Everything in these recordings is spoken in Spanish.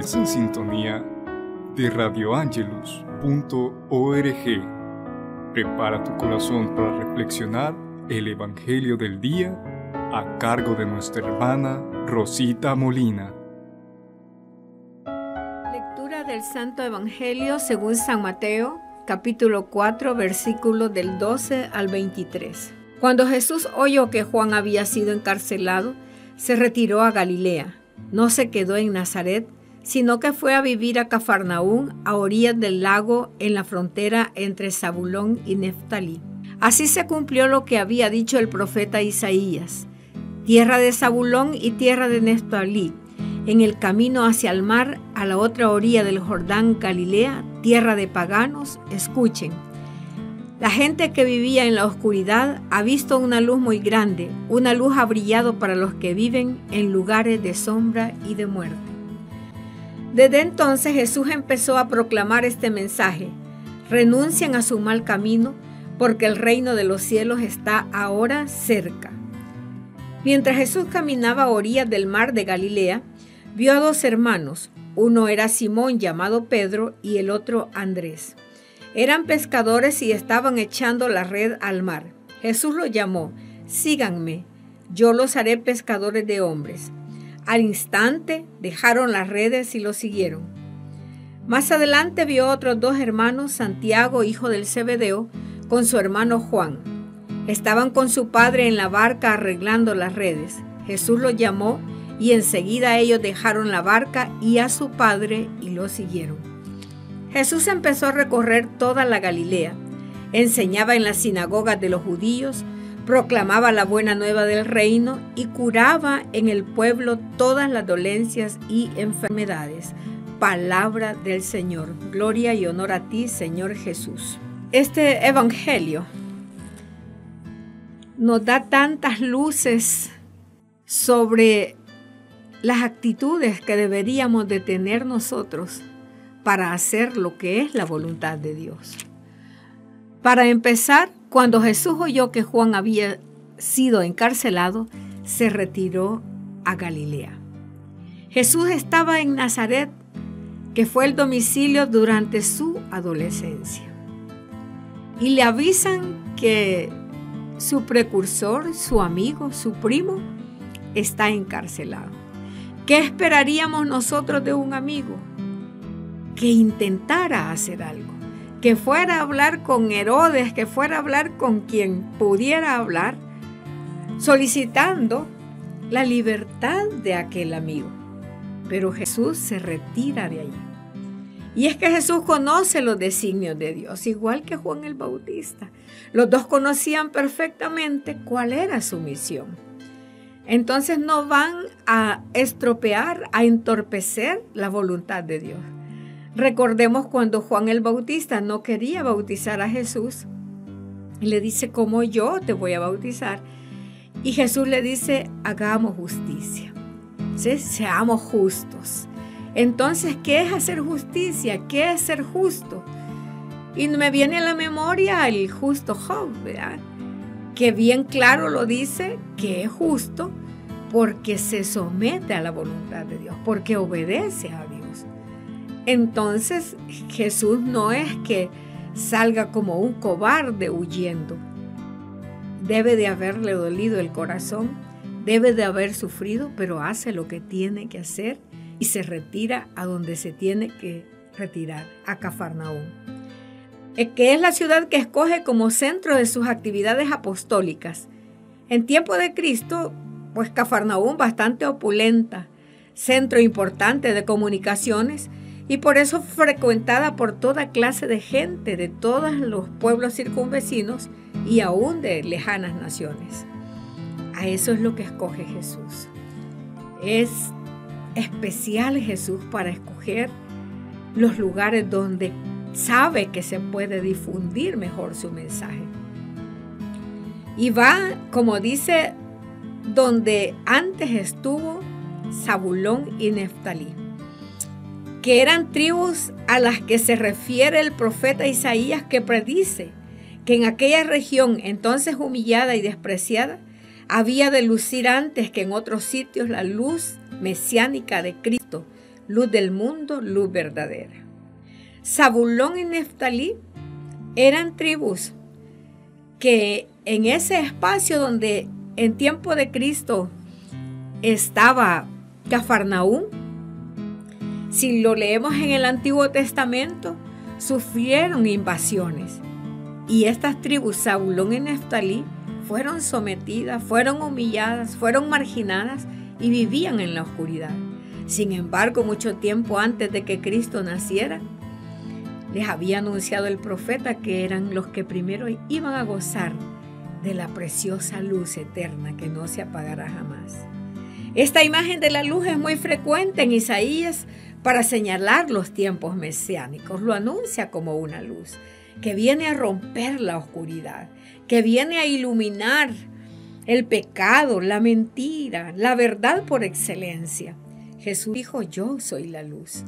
Estás en sintonía de radioangelus.org. Prepara tu corazón para reflexionar el Evangelio del día a cargo de nuestra hermana Rosita Molina. Lectura del Santo Evangelio según San Mateo, capítulo 4, versículos del 12 al 23. Cuando Jesús oyó que Juan había sido encarcelado, se retiró a Galilea. No se quedó en Nazaret, sino que fue a vivir a Cafarnaúm, a orillas del lago, en la frontera entre Zabulón y Neftalí. Así se cumplió lo que había dicho el profeta Isaías: tierra de Zabulón y tierra de Neftalí, en el camino hacia el mar, a la otra orilla del Jordán, Galilea, tierra de paganos, escuchen. La gente que vivía en la oscuridad ha visto una luz muy grande, una luz ha brillado para los que viven en lugares de sombra y de muerte. Desde entonces Jesús empezó a proclamar este mensaje: renuncien a su mal camino, porque el reino de los cielos está ahora cerca. Mientras Jesús caminaba a orillas del mar de Galilea, vio a dos hermanos. Uno era Simón, llamado Pedro, y el otro Andrés. Eran pescadores y estaban echando la red al mar. Jesús los llamó: síganme, yo los haré pescadores de hombres. Al instante dejaron las redes y lo siguieron. Más adelante vio a otros dos hermanos, Santiago, hijo del Zebedeo, con su hermano Juan. Estaban con su padre en la barca arreglando las redes. Jesús los llamó y enseguida ellos dejaron la barca y a su padre y lo siguieron. Jesús empezó a recorrer toda la Galilea. Enseñaba en las sinagogas de los judíos, proclamaba la buena nueva del reino y curaba en el pueblo todas las dolencias y enfermedades. Palabra del Señor. Gloria y honor a ti, Señor Jesús. Este evangelio nos da tantas luces sobre las actitudes que deberíamos de tener nosotros para hacer lo que es la voluntad de Dios. Para empezar, cuando Jesús oyó que Juan había sido encarcelado, se retiró a Galilea. Jesús estaba en Nazaret, que fue el domicilio durante su adolescencia. Y le avisan que su precursor, su amigo, su primo, está encarcelado. ¿Qué esperaríamos nosotros de un amigo? Que intentara hacer algo, que fuera a hablar con Herodes, que fuera a hablar con quien pudiera hablar, solicitando la libertad de aquel amigo. Pero Jesús se retira de allí. Y es que Jesús conoce los designios de Dios, igual que Juan el Bautista. Los dos conocían perfectamente cuál era su misión. Entonces no van a estropear, a entorpecer la voluntad de Dios. Recordemos cuando Juan el Bautista no quería bautizar a Jesús. Y le dice: ¿cómo yo te voy a bautizar? Y Jesús le dice: hagamos justicia. ¿Sí? Seamos justos. Entonces, ¿qué es hacer justicia? ¿Qué es ser justo? Y me viene a la memoria el justo Job, ¿verdad? Que bien claro lo dice, que es justo porque se somete a la voluntad de Dios, porque obedece a Dios. Entonces, Jesús no es que salga como un cobarde huyendo. Debe de haberle dolido el corazón, debe de haber sufrido, pero hace lo que tiene que hacer y se retira a donde se tiene que retirar, a Cafarnaúm, que es la ciudad que escoge como centro de sus actividades apostólicas. En tiempo de Cristo, pues Cafarnaúm bastante opulenta, centro importante de comunicaciones, y por eso frecuentada por toda clase de gente de todos los pueblos circunvecinos y aún de lejanas naciones. A eso es lo que escoge Jesús. Es especial Jesús para escoger los lugares donde sabe que se puede difundir mejor su mensaje. Y va, como dice, donde antes estuvo Zabulón y Neftalí, que eran tribus a las que se refiere el profeta Isaías, que predice que en aquella región entonces humillada y despreciada había de lucir antes que en otros sitios la luz mesiánica de Cristo, luz del mundo, luz verdadera. Zabulón y Neftalí eran tribus que en ese espacio donde en tiempo de Cristo estaba Cafarnaúm, si lo leemos en el Antiguo Testamento, sufrieron invasiones. Y estas tribus, Zabulón y Neftalí, fueron sometidas, fueron humilladas, fueron marginadas y vivían en la oscuridad. Sin embargo, mucho tiempo antes de que Cristo naciera, les había anunciado el profeta que eran los que primero iban a gozar de la preciosa luz eterna que no se apagará jamás. Esta imagen de la luz es muy frecuente en Isaías para señalar los tiempos mesiánicos. Lo anuncia como una luz que viene a romper la oscuridad, que viene a iluminar el pecado, la mentira, la verdad por excelencia. Jesús dijo: yo soy la luz.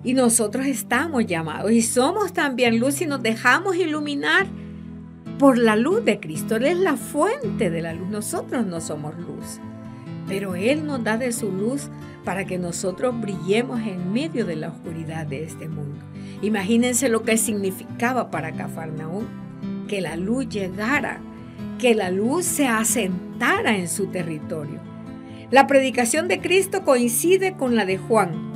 Y nosotros estamos llamados y somos también luz si nos dejamos iluminar por la luz de Cristo. Él es la fuente de la luz. Nosotros no somos luz, pero Él nos da de su luz para que nosotros brillemos en medio de la oscuridad de este mundo. Imagínense lo que significaba para Cafarnaúm que la luz llegara, que la luz se asentara en su territorio. La predicación de Cristo coincide con la de Juan.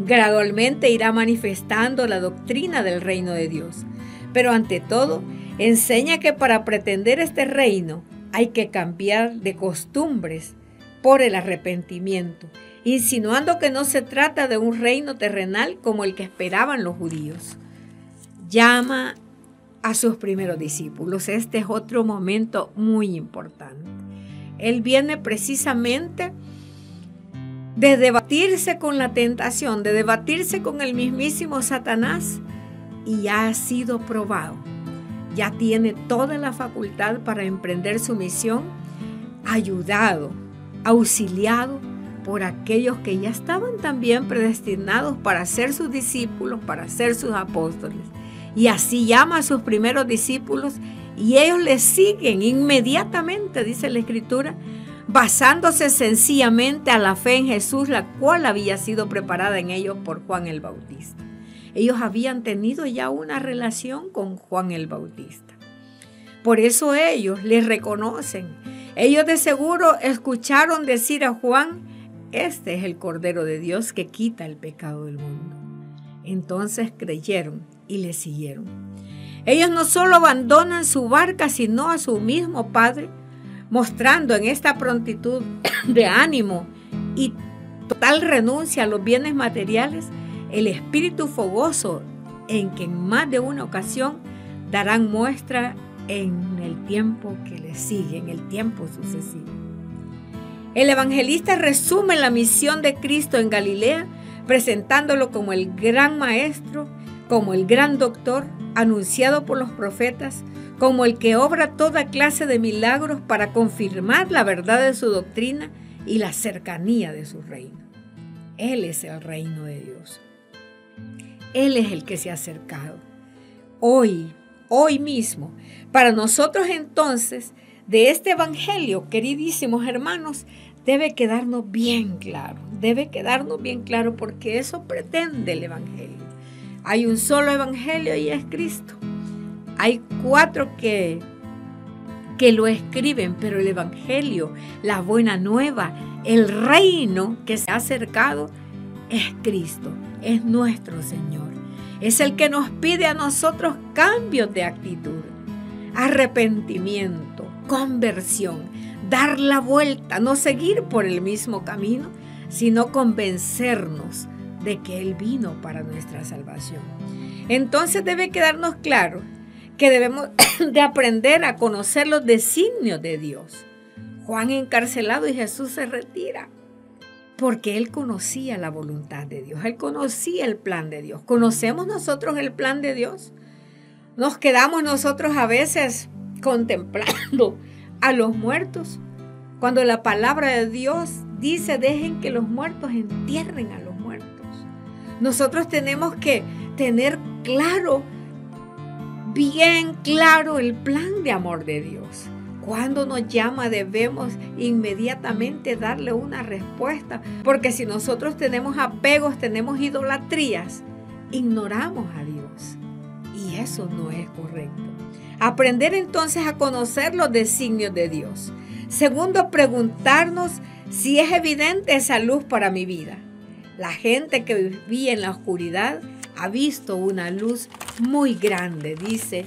Gradualmente irá manifestando la doctrina del reino de Dios, pero ante todo enseña que para pretender este reino hay que cambiar de costumbres por el arrepentimiento, insinuando que no se trata de un reino terrenal como el que esperaban los judíos. Llama a sus primeros discípulos. Este es otro momento muy importante. Él viene precisamente de debatirse con la tentación, de debatirse con el mismísimo Satanás, y ya ha sido probado. Ya tiene toda la facultad para emprender su misión, ayudado, auxiliado por aquellos que ya estaban también predestinados para ser sus discípulos, para ser sus apóstoles. Y así llama a sus primeros discípulos y ellos le siguen inmediatamente, dice la Escritura, basándose sencillamente a la fe en Jesús, la cual había sido preparada en ellos por Juan el Bautista. Ellos habían tenido ya una relación con Juan el Bautista. Por eso ellos les reconocen. Ellos de seguro escucharon decir a Juan: este es el Cordero de Dios que quita el pecado del mundo. Entonces creyeron y le siguieron. Ellos no solo abandonan su barca, sino a su mismo Padre, mostrando en esta prontitud de ánimo y total renuncia a los bienes materiales el espíritu fogoso en que en más de una ocasión darán muestra en el tiempo que les sigue, en el tiempo sucesivo. El evangelista resume la misión de Cristo en Galilea, presentándolo como el gran maestro, como el gran doctor, anunciado por los profetas, como el que obra toda clase de milagros para confirmar la verdad de su doctrina y la cercanía de su reino. Él es el reino de Dios. Él es el que se ha acercado. Hoy mismo, para nosotros entonces, de este evangelio, queridísimos hermanos, debe quedarnos bien claro, porque eso pretende el evangelio. Hay un solo evangelio y es Cristo. Hay 4 que lo escriben, pero el evangelio, la buena nueva, el reino que se ha acercado es Cristo, es nuestro Señor. Es el que nos pide a nosotros cambios de actitud, arrepentimiento, conversión, dar la vuelta, no seguir por el mismo camino, sino convencernos de que Él vino para nuestra salvación. Entonces debe quedarnos claro que debemos de aprender a conocer los designios de Dios. Juan encarcelado y Jesús se retira porque él conocía la voluntad de Dios, él conocía el plan de Dios. ¿Conocemos nosotros el plan de Dios? Nos quedamos nosotros a veces contemplando a los muertos, cuando la palabra de Dios dice: dejen que los muertos entierren a los muertos. Nosotros tenemos que tener claro, bien claro, el plan de amor de Dios. Cuando nos llama debemos inmediatamente darle una respuesta, porque si nosotros tenemos apegos, tenemos idolatrías, ignoramos a Dios y eso no es correcto. Aprender entonces a conocer los designios de Dios. Segundo, preguntarnos si es evidente esa luz para mi vida. La gente que vivía en la oscuridad ha visto una luz muy grande, dice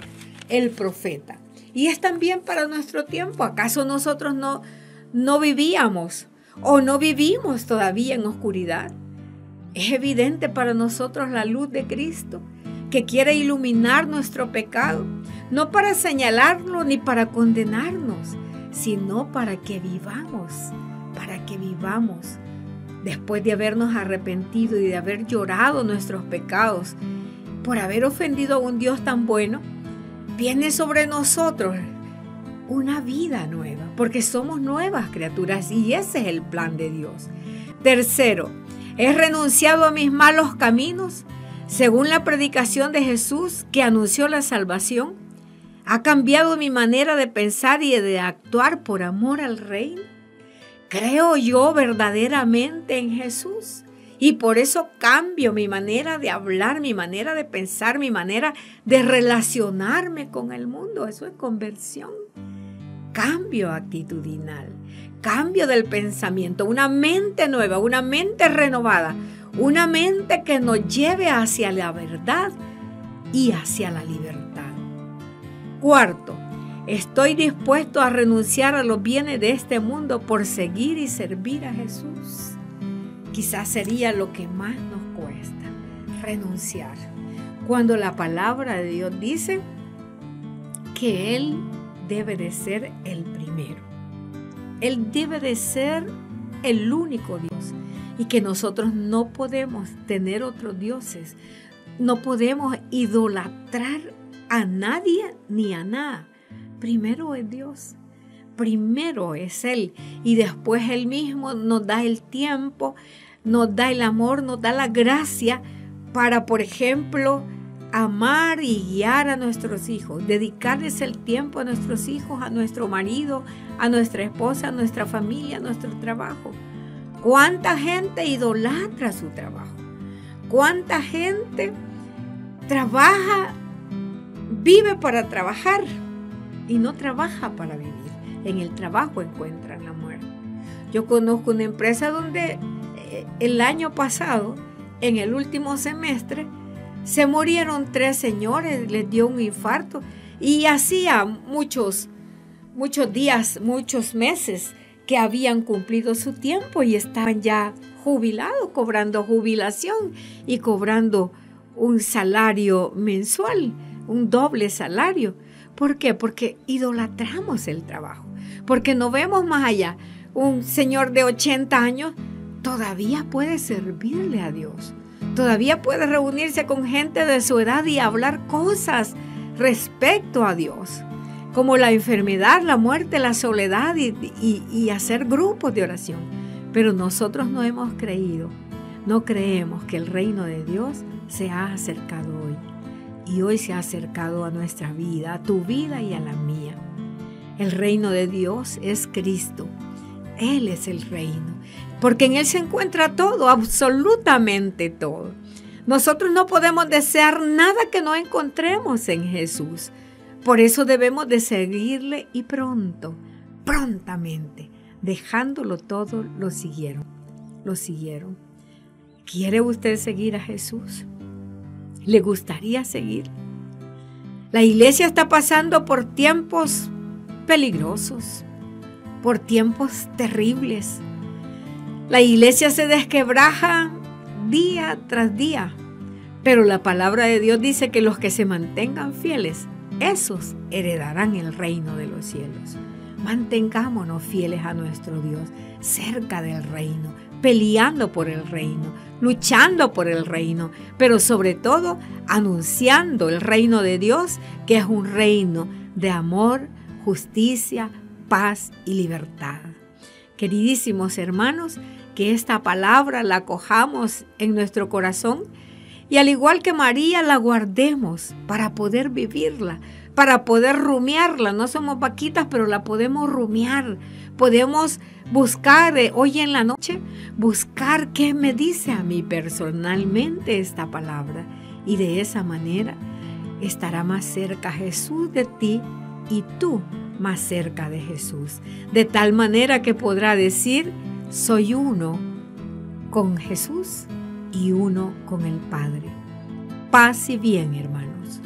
el profeta. Y es también para nuestro tiempo. ¿Acaso nosotros no vivíamos o no vivimos todavía en oscuridad? Es evidente para nosotros la luz de Cristo, que quiere iluminar nuestro pecado, no para señalarlo ni para condenarnos, sino para que vivamos, después de habernos arrepentido y de haber llorado nuestros pecados por haber ofendido a un Dios tan bueno. Viene sobre nosotros una vida nueva, porque somos nuevas criaturas y ese es el plan de Dios. Tercero, he renunciado a mis malos caminos, según la predicación de Jesús que anunció la salvación. Ha cambiado mi manera de pensar y de actuar por amor al reino. Creo yo verdaderamente en Jesús. Y por eso cambio mi manera de hablar, mi manera de pensar, mi manera de relacionarme con el mundo. Eso es conversión. Cambio actitudinal, cambio del pensamiento, una mente nueva, una mente renovada, una mente que nos lleve hacia la verdad y hacia la libertad. Cuarto, estoy dispuesto a renunciar a los bienes de este mundo por seguir y servir a Jesús. Quizás sería lo que más nos cuesta, renunciar. Cuando la palabra de Dios dice que Él debe de ser el primero. Él debe de ser el único Dios y que nosotros no podemos tener otros dioses. No podemos idolatrar a nadie ni a nada. Primero es Dios. Primero es Él y después Él mismo nos da el tiempo, nos da el amor, nos da la gracia para, por ejemplo, amar y guiar a nuestros hijos, dedicarles el tiempo a nuestros hijos, a nuestro marido, a nuestra esposa, a nuestra familia, a nuestro trabajo. ¿Cuánta gente idolatra su trabajo? ¿Cuánta gente trabaja, vive para trabajar y no trabaja para vivir? En el trabajo encuentran la muerte. Yo conozco una empresa donde el año pasado, en el último semestre, se murieron 3 señores, les dio un infarto y hacía muchos días, muchos meses que habían cumplido su tiempo y estaban ya jubilados, cobrando jubilación y cobrando un salario mensual, un doble salario. ¿Por qué? Porque idolatramos el trabajo, porque no vemos más allá. Un señor de 80 años todavía puede servirle a Dios, todavía puede reunirse con gente de su edad y hablar cosas respecto a Dios, como la enfermedad, la muerte, la soledad y hacer grupos de oración. Pero nosotros no hemos creído, no creemos que el reino de Dios se ha acercado hoy. Y hoy se ha acercado a nuestra vida, a tu vida y a la mía. El reino de Dios es Cristo. Él es el reino, porque en Él se encuentra todo, absolutamente todo. Nosotros no podemos desear nada que no encontremos en Jesús. Por eso debemos de seguirle y prontamente, dejándolo todo, lo siguieron. ¿Quiere usted seguir a Jesús? ¿Le gustaría seguir? La iglesia está pasando por tiempos peligrosos, por tiempos terribles. La iglesia se desquebraja día tras día, pero la palabra de Dios dice que los que se mantengan fieles, esos heredarán el reino de los cielos. Mantengámonos fieles a nuestro Dios, cerca del reino, peleando por el reino, luchando por el reino, pero sobre todo anunciando el reino de Dios, que es un reino de amor, justicia, paz y libertad. Queridísimos hermanos, que esta palabra la acojamos en nuestro corazón y al igual que María la guardemos para poder vivirla, para poder rumiarla. No somos vaquitas, pero la podemos rumiar. Podemos buscar hoy en la noche, buscar qué me dice a mí personalmente esta palabra. Y de esa manera estará más cerca Jesús de ti y tú más cerca de Jesús. De tal manera que podrá decir, soy uno con Jesús y uno con el Padre. Paz y bien, hermanos.